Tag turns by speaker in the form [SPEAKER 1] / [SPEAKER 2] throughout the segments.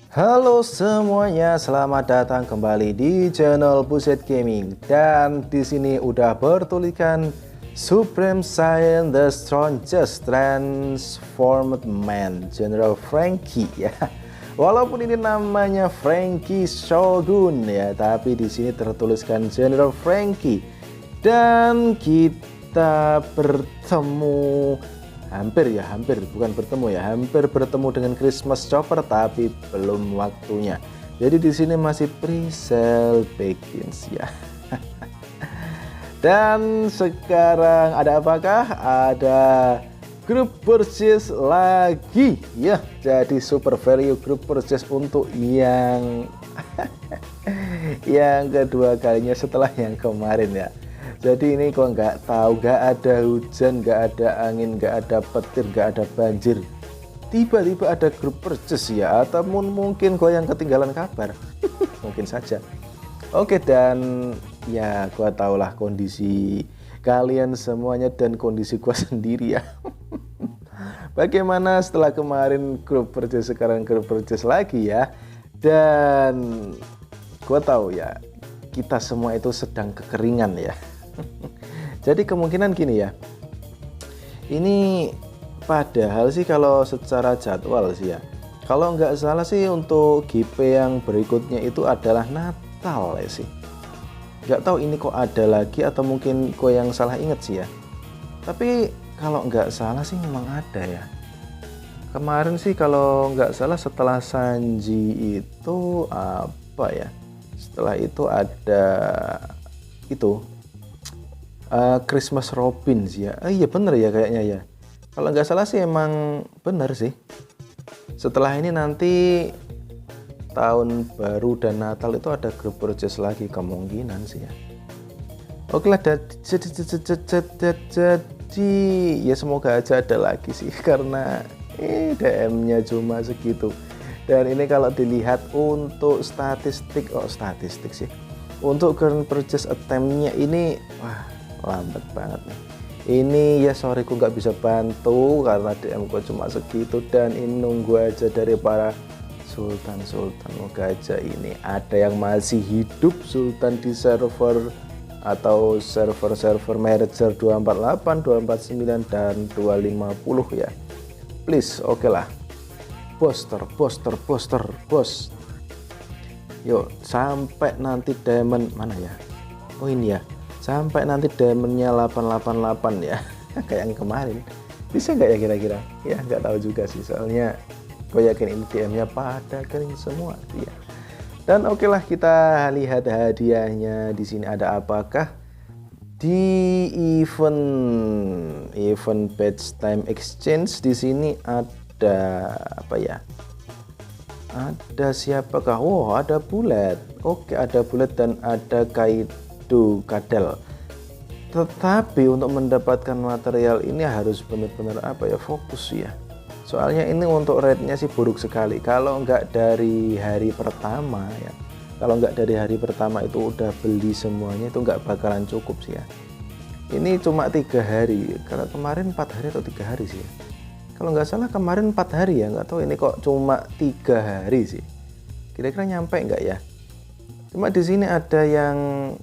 [SPEAKER 1] Halo semuanya, selamat datang kembali di channel Buset Gaming. Dan di sini udah bertuliskan Supreme Saiyan the Strongest Transformed Man General Franky ya. Walaupun ini namanya Franky Shogun ya, tapi di sini tertuliskan General Franky. Dan kita bertemu hampir bukan bertemu ya, hampir bertemu dengan Christmas Chopper, tapi belum waktunya. Jadi di sini masih pre-sale begins ya. Dan sekarang ada apakah? Ada group purchase lagi ya. Jadi super value group purchase untuk yang yang kedua kalinya setelah yang kemarin ya. Jadi ini kok nggak tahu, nggak ada hujan, nggak ada angin, nggak ada petir, nggak ada banjir, tiba-tiba ada grup purchase ya, atau mungkin kok yang ketinggalan kabar. Mungkin saja. Oke, dan ya gua tahulah kondisi kalian semuanya dan kondisi gua sendiri ya. Bagaimana setelah kemarin grup purchase, sekarang grup purchase lagi ya. Dan gua tahu ya, kita semua itu sedang kekeringan ya. Jadi kemungkinan gini ya, ini padahal sih kalau secara jadwal sih ya, kalau nggak salah sih untuk GP yang berikutnya itu adalah Natal ya sih. Nggak tahu ini kok ada lagi atau mungkin kok yang salah inget sih ya. Tapi kalau nggak salah sih memang ada ya. Kemarin sih kalau nggak salah setelah Sanji itu apa ya, setelah itu ada itu Christmas Robin sih ya. Iya bener ya kayaknya ya. Kalau nggak salah sih emang bener sih. Setelah ini nanti tahun baru dan Natal itu ada group purchase lagi kemungkinan sih ya. Oke lah, jadi ya semoga aja ada lagi sih, karena DM-nya cuma segitu. Dan ini kalau dilihat untuk statistik sih. Untuk current purchase attempt-nya ini wah, lambat banget nih. Ini ya sorry ku nggak bisa bantu karena DM ku cuma segitu, dan ini nunggu aja dari para sultan. Moga aja ini ada yang masih hidup sultan di server atau server merger 248, 249 dan 250 ya. Please, oke lah. Poster, bos. Yuk, sampai nanti diamond mana ya? Oh ini ya. Sampai nanti diamondnya 888 ya. Kayak yang kemarin. Bisa nggak ya kira-kira? Ya nggak tahu juga sih, soalnya gue yakin ini DM-nya pada kering semua ya. Dan oke lah, kita lihat hadiahnya di sini ada apakah. Di event badge time exchange di sini ada apa ya? Ada siapakah? Oh, ada Bullet. Oke, ada Bullet dan ada Kaido Kadel. Tetapi untuk mendapatkan material ini harus benar-benar apa ya, fokus ya. Soalnya ini untuk rate-nya sih buruk sekali. Kalau nggak dari hari pertama ya, kalau nggak dari hari pertama itu udah beli semuanya, itu nggak bakalan cukup sih ya. Ini cuma 3 hari, karena kemarin 4 hari atau 3 hari sih ya. Kalau nggak salah kemarin 4 hari ya, nggak tahu ini kok cuma 3 hari sih. Kira-kira nyampe nggak ya? Cuma di sini ada yang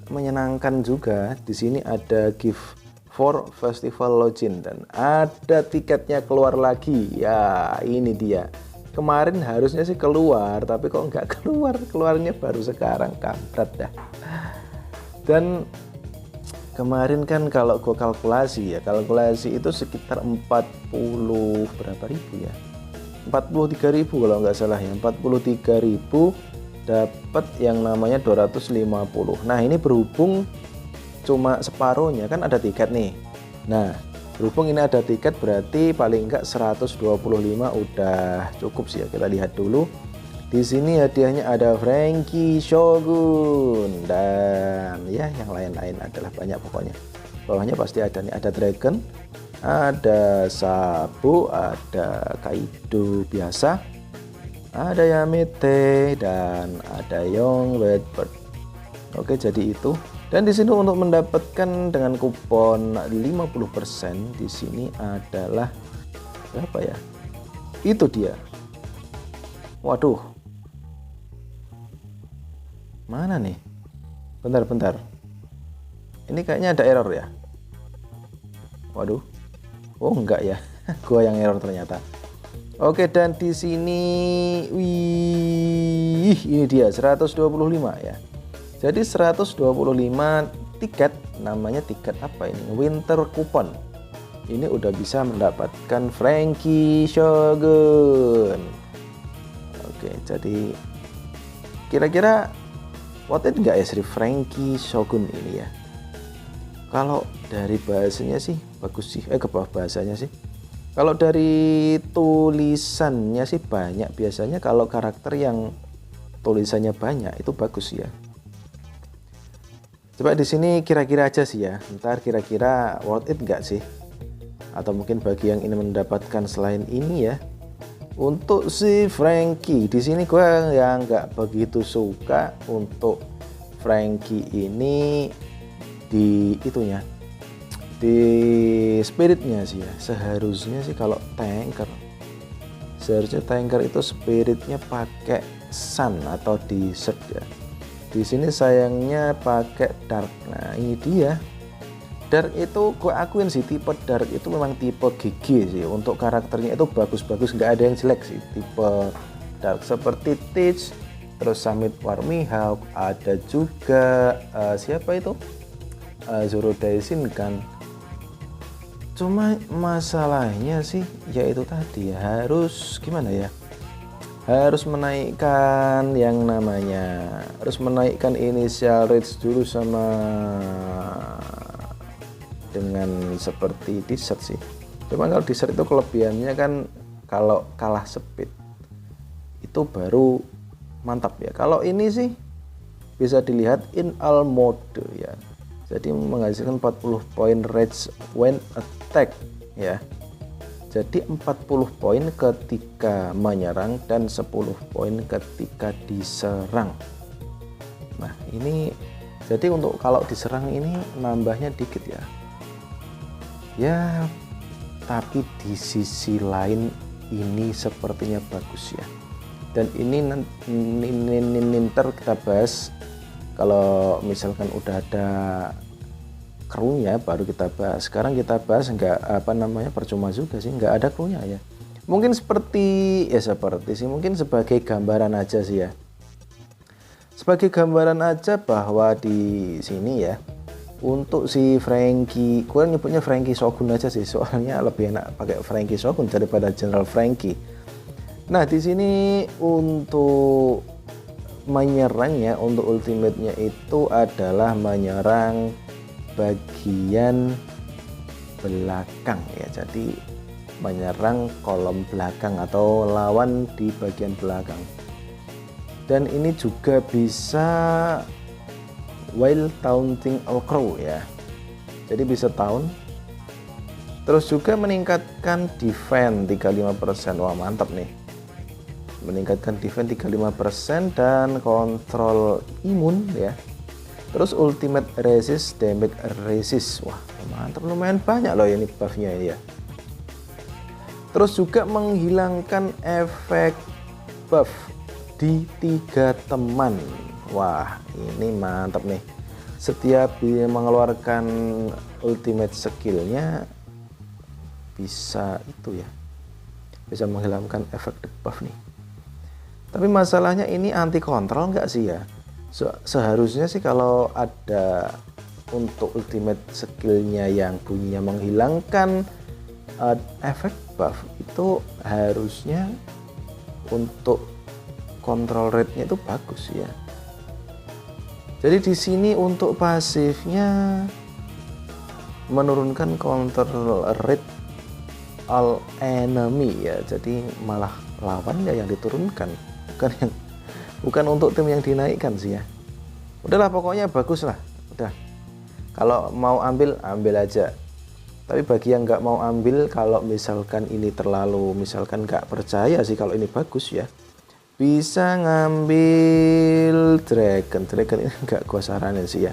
[SPEAKER 1] menyenangkan juga. Di sini ada gift for festival login dan ada tiketnya keluar lagi. Ya, ini dia. Kemarin harusnya sih keluar, tapi kok nggak keluar. Keluarnya baru sekarang, kampret dah. Dan kemarin kan kalau gue kalkulasi itu sekitar 40 berapa ribu ya, 43.000 kalau nggak salah ya, 43.000 dapat yang namanya 250. Nah ini berhubung cuma separuhnya, kan ada tiket nih. Nah berhubung ini ada tiket, berarti paling enggak 125 udah cukup sih ya. Kita lihat dulu. Di sini hadiahnya ada Franky Shogun dan ya yang lain-lain adalah banyak pokoknya. Bawahnya pasti ada nih, ada Dragon, ada Sabu, ada Kaido biasa, ada Yamete dan ada Young Redbird. Oke, jadi itu. Dan di sini untuk mendapatkan dengan kupon 50% di sini adalah berapa ya? Itu dia. Waduh, mana nih? Bentar. Ini kayaknya ada error ya. Waduh, oh enggak ya, gua yang error ternyata. Oke, dan di sini, wih, ini dia 125 ya. Jadi 125 tiket, namanya tiket apa ini? Winter coupon. Ini udah bisa mendapatkan Franky Shogun. Oke, jadi kira-kira worth it nggak ya Sri Franky Shogun ini ya? Kalau dari bahasanya sih bagus sih, ke bawah bahasanya sih. Kalau dari tulisannya sih banyak, biasanya kalau karakter yang tulisannya banyak itu bagus ya. Coba di sini kira-kira aja sih ya. Ntar kira-kira worth it nggak sih? Atau mungkin bagi yang ingin mendapatkan selain ini ya. Untuk si Franky di sini gue yang nggak begitu suka untuk Franky ini di itunya, di spiritnya sih ya. Seharusnya sih kalau tanker, seharusnya tanker itu spiritnya pakai sun atau desert ya. Di sini sayangnya pakai dark. Nah ini dia, dark itu gue akuin sih, tipe dark itu memang tipe GG sih. Untuk karakternya itu bagus-bagus, nggak ada yang jelek sih tipe dark. Seperti Teach, terus Summit War Mihawk, ada juga siapa itu, Zoro Daishin kan. Cuma masalahnya sih yaitu tadi ya, harus gimana ya, harus menaikkan yang namanya, harus menaikkan initial rates dulu sama dengan seperti desert sih. Cuma kalau desert itu kelebihannya kan kalau kalah speed itu baru mantap ya. Kalau ini sih bisa dilihat in all mode ya. Jadi menghasilkan 40 poin rage when attack ya. Jadi 40 poin ketika menyerang dan 10 poin ketika diserang. Nah ini jadi untuk kalau diserang ini nambahnya dikit ya. Ya tapi di sisi lain ini sepertinya bagus ya. Dan ini ntar kita bahas. Kalau misalkan udah ada krunya baru kita bahas. Sekarang kita bahas nggak percuma juga sih, nggak ada krunya ya. Mungkin seperti sih, mungkin sebagai gambaran aja sih ya. Sebagai gambaran aja bahwa di sini ya, untuk si Franky, gue nyebutnya Franky Shogun aja sih, soalnya lebih enak pakai Franky Shogun daripada General Franky. Nah di sini untuk menyerangnya, untuk ultimate-nya itu adalah menyerang bagian belakang ya. Jadi menyerang kolom belakang atau lawan di bagian belakang. Dan ini juga bisa while taunting a crew ya. Jadi bisa taunt. Terus juga meningkatkan defense 35%. Wah, mantap nih. Meningkatkan defense 35% dan kontrol imun ya. Terus ultimate resist, damage resist. Wah mantap, lumayan banyak loh ini buffnya ya. Terus juga menghilangkan efek buff di 3 teman. Wah ini mantap nih. Setiap dia mengeluarkan ultimate skillnya bisa itu ya, bisa menghilangkan efek debuff nih. Tapi masalahnya ini anti kontrol nggak sih ya? Seharusnya sih kalau ada untuk ultimate skillnya yang bunyinya menghilangkan efek buff itu harusnya untuk control rate-nya itu bagus ya. Jadi di sini untuk pasifnya menurunkan control rate all enemy ya. Jadi malah lawan ya yang diturunkan. Bukan untuk tim yang dinaikkan sih ya. Udahlah pokoknya bagus lah. Udah. Kalau mau ambil aja. Tapi bagi yang nggak mau ambil, kalau misalkan ini terlalu, misalkan nggak percaya sih kalau ini bagus ya, bisa ngambil dragon ini nggak gua saranin sih ya.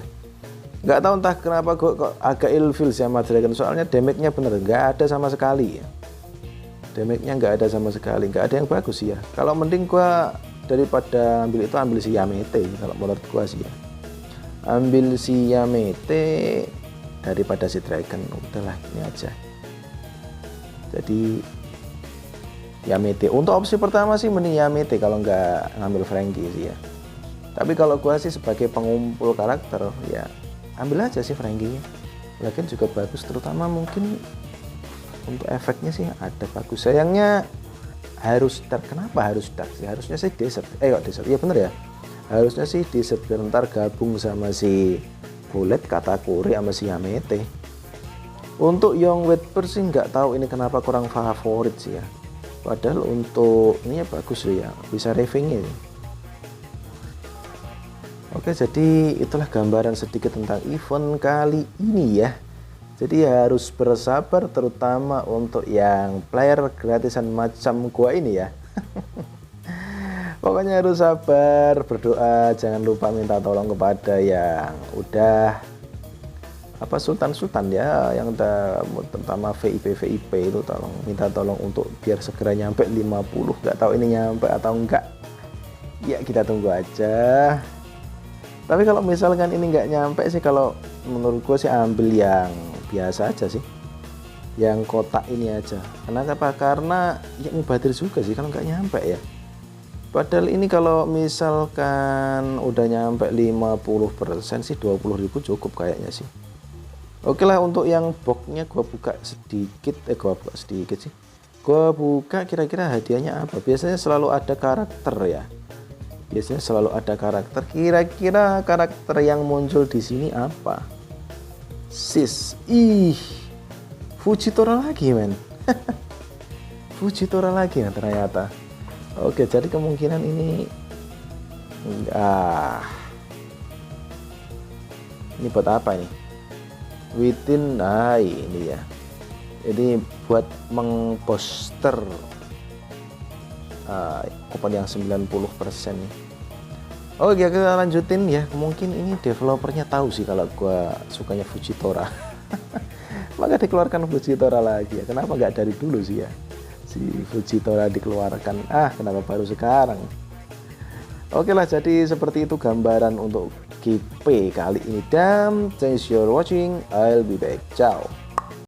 [SPEAKER 1] Nggak tahu entah kenapa gua kok agak ilfil sama dragon, soalnya damage-nya bener nggak ada sama sekali ya. damage-nya nggak ada sama sekali, nggak ada yang bagus ya. Kalau mending gua daripada ambil itu, ambil si Yamete kalau menurut gua sih ya. Ambil si Yamete daripada si Dragon, udahlah ini aja. Jadi Yamete untuk opsi pertama sih, mending Yamete kalau nggak ngambil Franky sih ya. Tapi kalau gua sih sebagai pengumpul karakter ya ambil aja sih Franky-nya. Lagian juga bagus, terutama mungkin untuk efeknya sih ada bagus. Sayangnya harus dark. Kenapa harus dark sih? Harusnya sih desert. Kok desert? Iya bener ya. Harusnya sih desert biar ntar gabung sama si Bullet, Katakuri sama si Yamete. Untuk Young Whisper sih nggak tahu ini kenapa kurang favorit sih ya. Padahal untuk ini ya bagus loh ya, bisa ravingnya ya. Oke, jadi itulah gambaran sedikit tentang event kali ini ya. Jadi harus bersabar, terutama untuk yang player gratisan macam gua ini ya. Pokoknya harus sabar, berdoa, jangan lupa minta tolong kepada yang udah sultan ya, yang terutama VIP itu tolong minta tolong untuk biar segera nyampe 50. Nggak tahu ini nyampe atau enggak. Ya kita tunggu aja. Tapi kalau misalkan ini nggak nyampe sih, kalau menurut gue sih ambil yang biasa aja sih, yang kotak ini aja. Kenapa? Karena ya mubadir juga sih kalau nggak nyampe ya. Padahal ini kalau misalkan udah nyampe 50% sih 20.000 cukup kayaknya sih. Oke lah, untuk yang boxnya gue buka sedikit, gue buka kira-kira hadiahnya apa. Biasanya selalu ada karakter ya. Kira-kira karakter yang muncul di sini apa? Fujitora lagi men. Fujitora lagi ya ternyata. Oke, jadi kemungkinan ini ini buat apa ini? Within, ini ya. Jadi buat mengposter kupon yang 90% nih. Oke, kita lanjutin ya. Mungkin ini developernya tahu sih kalau gua sukanya Fujitora. Maka dikeluarkan Fujitora lagi ya. Kenapa nggak dari dulu sih ya si Fujitora dikeluarkan? Kenapa baru sekarang? Oke lah, jadi seperti itu gambaran untuk GP kali ini. Dan thanks for watching, I'll be back. Ciao.